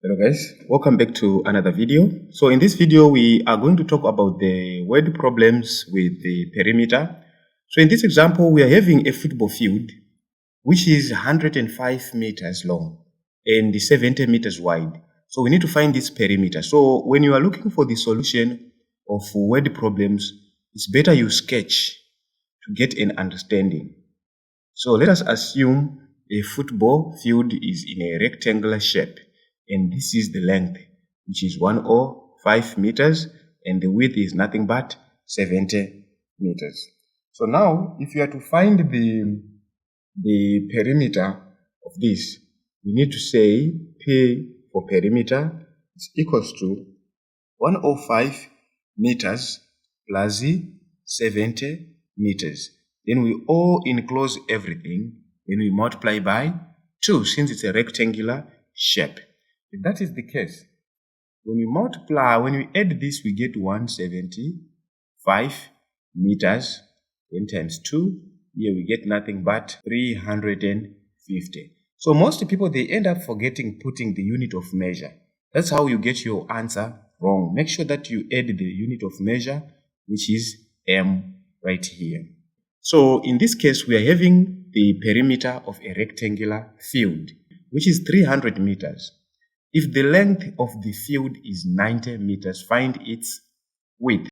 Hello guys, welcome back to another video. So in this video we are going to talk about the word problems with the perimeter. So in this example we are having a football field which is 105 meters long and 70 meters wide. So we need to find this perimeter. So when you are looking for the solution of word problems, it's better you sketch to get an understanding. So let us assume a football field is in a rectangular shape, and this is the length, which is 105 meters, and the width is nothing but 70 meters. So now, if you are to find the perimeter of this, you need to say P for perimeter is equals to 105 meters plus 70 meters. Then we all enclose everything. Then we multiply by 2 since it's a rectangular shape. If that is the case, when we multiply, when we add this, we get 175 meters. Then times 2, here we get nothing but 350. So most people, they end up forgetting putting the unit of measure. That's how you get your answer wrong. Make sure that you add the unit of measure, which is m right here. So in this case, we are having the perimeter of a rectangular field, which is 300 meters. If the length of the field is 90 meters, find its width.